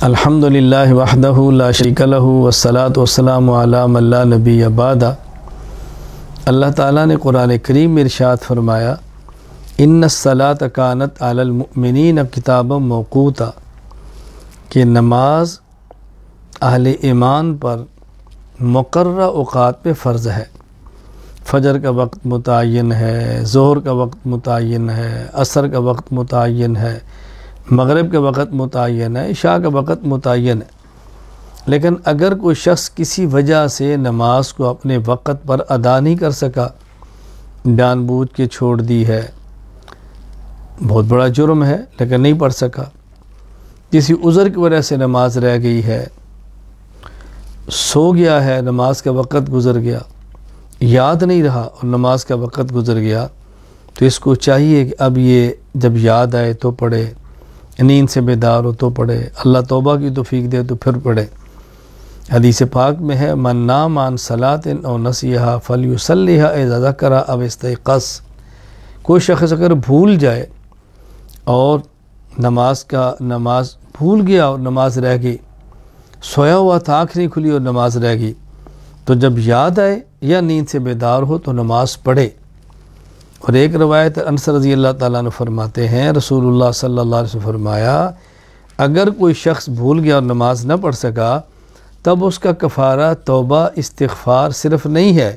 الحمدللہ وحدہ لا شریک لہ والصلاۃ والسلام علی من لا نبی بعد۔ اللہ تعالیٰ نے قرآن کریم میں ارشاد فرمایا ان الصلاۃ کانت علی المؤمنین کتابا موقوتا، کہ نماز اہل ایمان پر مقررہ اوقات پہ فرض ہے۔ فجر کا وقت متعین ہے، ظہر کا وقت متعین ہے، عصر کا وقت متعین ہے، مغرب کا وقت متعین ہے، عشاء کا وقت متعین ہے۔ لیکن اگر کوئی شخص کسی وجہ سے نماز کو اپنے وقت پر ادا نہیں کر سکا، جان بوجھ کے چھوڑ دی ہے، بہت بڑا جرم ہے لیکن نہیں پڑھ سکا، کسی عذر کی وجہ سے نماز رہ گئی ہے، سو گیا ہے، نماز کا وقت گزر گیا، یاد نہیں رہا اور نماز کا وقت گزر گیا، تو اس کو چاہیے کہ اب یہ جب یاد آئے تو پڑھے، نیند سے بیدار ہو تو پڑھے، اللہ توبہ کی توفیق دے تو پھر پڑھے۔ حدیث پاک میں ہے من نام عن صلاۃ او نسیھا فلیصلیھا اذا ذکر او استیقظ، کوئی شخص اگر بھول جائے اور نماز بھول گیا اور نماز رہ گئی، سویا ہوا تھا، آنکھ نہیں کھلی اور نماز رہ گئی، تو جب یاد آئے یا نیند سے بیدار ہو تو نماز پڑھے۔ اور ایک روایت انس رضی اللہ تعالیٰ عنہ فرماتے ہیں رسول اللہ صلی اللہ علیہ وسلم فرمایا اگر کوئی شخص بھول گیا اور نماز نہ پڑھ سکا تب اس کا کفارہ توبہ استغفار صرف نہیں ہے،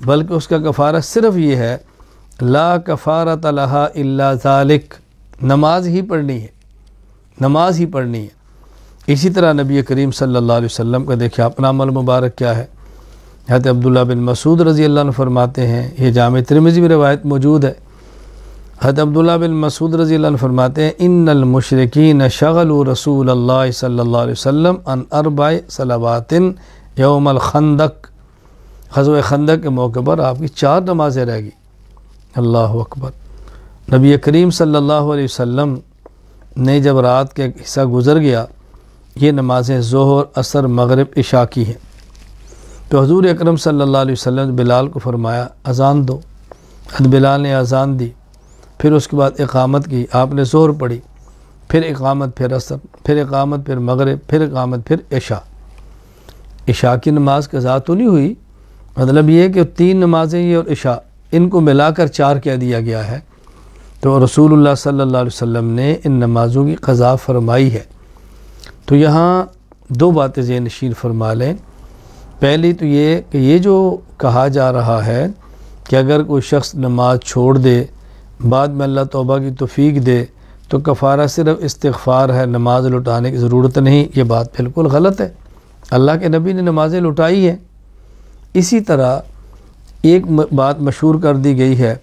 بلکہ اس کا کفارہ صرف یہ ہے لا کفارۃ لہا الا ذالک، نماز ہی پڑھنی ہے، نماز ہی پڑھنی ہے۔ اسی طرح نبی کریم صلی اللہ علیہ وسلم کا دیکھیں اپنا عمل مبارک کیا ہے۔ حضرت عبداللہ بن مسعود رضی اللہ عنہ فرماتے ہیں، یہ جامع ترمذی میں روایت موجود ہے، حضرت عبداللہ بن مسعود رضی اللہ عنہ فرماتے ہیں ان المشرکین شغلوا رسول اللہ صلی اللہ علیہ وسلم عن 4 صلوات یوم الخندق، غزوہ خندق کے موقع پر آپ کی 4 نمازیں رہ گئی۔ اللہ اکبر۔ نبی کریم صلی اللہ علیہ وسلم نے جب رات کا ایک حصہ گزر گیا، یہ نمازیں ظہر، عصر، مغرب، عشاء کی ہیں، تو حضور اکرم صلی اللہ علیہ وسلم نے بلال کو فرمایا اذان دو، حضرت بلال نے اذان دی، پھر اس کے بعد اقامت کی، آپ نے ظہر پڑھی، پھر اقامت، پھر عصر، پھر اقامت، پھر مغرب، پھر اقامت، پھر عشاء۔ عشاء کی نماز قضا تو نہیں ہوئی، مطلب یہ کہ 3 نمازیں یہ اور عشاء، ان کو ملا کر 4 کہہ دیا گیا ہے، تو رسول اللہ صلی اللہ علیہ وسلم نے ان نمازوں کی قضا فرمائی ہے۔ تو یہاں 2 باتیں ذہن نشین فرما لیں۔ پہلی تو یہ کہ یہ جو کہا جا رہا ہے کہ اگر کوئی شخص نماز چھوڑ دے بعد میں اللہ توبہ کی توفیق دے تو کفارہ صرف استغفار ہے، نماز لٹانے کی ضرورت نہیں، یہ بات بالکل غلط ہے۔ اللہ کے نبی نے نمازیں لٹائی ہیں۔ اسی طرح ایک بات مشہور کر دی گئی ہے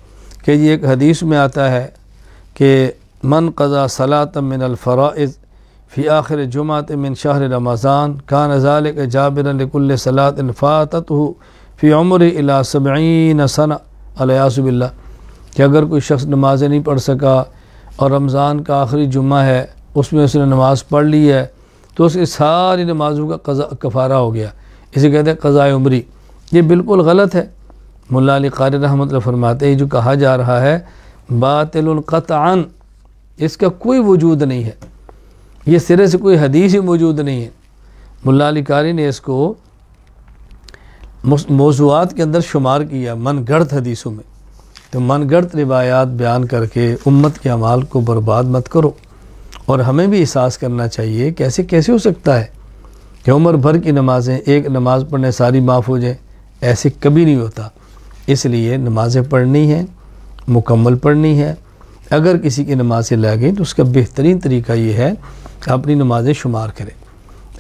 کہ یہ ایک حدیث میں آتا ہے کہ من قضا صلاۃ من الفرائض فی آخر جمعۃ من شہر رمضان کان ذلک جابرا لکل صلاۃ فاتتہ فی عمر الی 70 سنہ، الیاذ باللہ، کہ اگر کوئی شخص نمازیں نہیں پڑھ سکا اور رمضان کا آخری جمعہ ہے اس میں اس نے نماز پڑھ لی ہے تو اس کی ساری نمازوں کا کفارہ ہو گیا، اسے کہتے ہیں قضاء عمری۔ یہ بالکل غلط ہے۔ مولا علی قاری رحمۃ اللہ فرماتے ہیں جو کہا جا رہا ہے باطل قطعا، اس کا کوئی وجود نہیں ہے، یہ سرے سے کوئی حدیث ہی موجود نہیں ہے۔ مولا علی قاری نے اس کو موضوعات کے اندر شمار کیا، من گڑت حدیثوں میں، تو من گڑت روایات بیان کر کے امت کے اعمال کو برباد مت کرو۔ اور ہمیں بھی احساس کرنا چاہیے کہ کیسے ہو سکتا ہے کہ عمر بھر کی نمازیں ایک نماز پڑھنے ساری معاف ہو جائیں، ایسے کبھی نہیں ہوتا۔ اس لیے نمازیں پڑھنی ہیں، مکمل پڑھنی ہے۔ اگر کسی کی نمازیں لگ گئیں تو اس کا بہترین طریقہ یہ ہے کہ اپنی نمازیں شمار کرے۔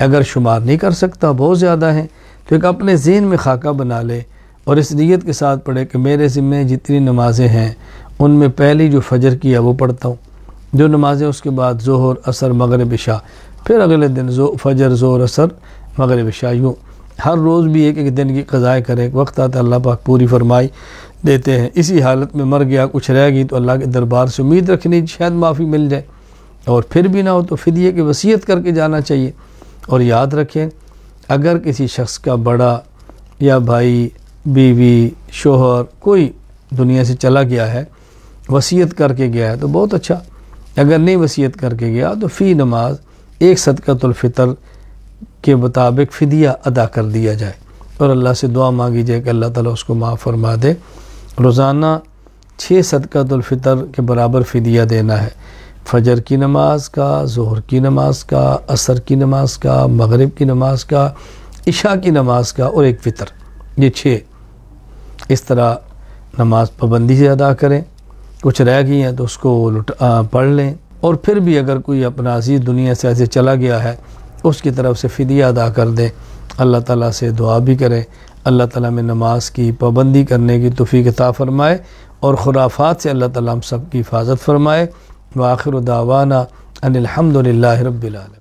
اگر شمار نہیں کر سکتا، بہت زیادہ ہیں، تو ایک اپنے ذہن میں خاکہ بنا لے اور اس نیت کے ساتھ پڑھے کہ میرے ذمہ جتنی نمازیں ہیں ان میں پہلی جو فجر کی ہے وہ پڑھتا ہوں، جو نمازیں اس کے بعد ظہر، عصر، مغرب، عشاء، پھر اگلے دن فجر، ظہر، عصر، مغرب، عشاء، یوں ہر روز بھی ایک ایک دن کی قضائیں کرے، ایک وقت آتا ہے اللہ پاک پوری فرمائی دیتے ہیں۔ اسی حالت میں مر گیا، کچھ رہ گئی تو اللہ کے دربار سے امید رکھنی شاید معافی مل جائے، اور پھر بھی نہ ہو تو فدیے کی وصیت کر کے جانا چاہیے۔ اور یاد رکھیں اگر کسی شخص کا بڑا یا بھائی، بیوی، شوہر کوئی دنیا سے چلا گیا ہے، وصیت کر کے گیا ہے تو بہت اچھا، اگر نہیں وصیت کر کے گیا تو فی نماز ایک صدقۃ الفطر کے مطابق فدیہ ادا کر دیا جائے اور اللہ سے دعا مانگی جائے کہ اللہ تعالیٰ اس کو معاف فرما دے۔ روزانہ 6 صدقۃ الفطر کے برابر فدیہ دینا ہے، فجر کی نماز کا، ظہر کی نماز کا، عصر کی نماز کا، مغرب کی نماز کا، عشاء کی نماز کا اور ایک فطر، یہ 6۔ اس طرح نماز پابندی سے ادا کریں، کچھ رہ گئی ہیں تو اس کو پڑھ لیں، اور پھر بھی اگر کوئی اپنا عزیز دنیا سے ایسے چلا گیا ہے اس کی طرف سے فدیہ ادا کر دیں، اللہ تعالیٰ سے دعا بھی کریں، اللہ تعالیٰ میں نماز کی پابندی کرنے کی توفیق عطا فرمائے اور خرافات سے اللہ تعالیٰ ہم سب کی حفاظت فرمائے۔ وآخر دعوانا ان الحمد للہ رب العالمین۔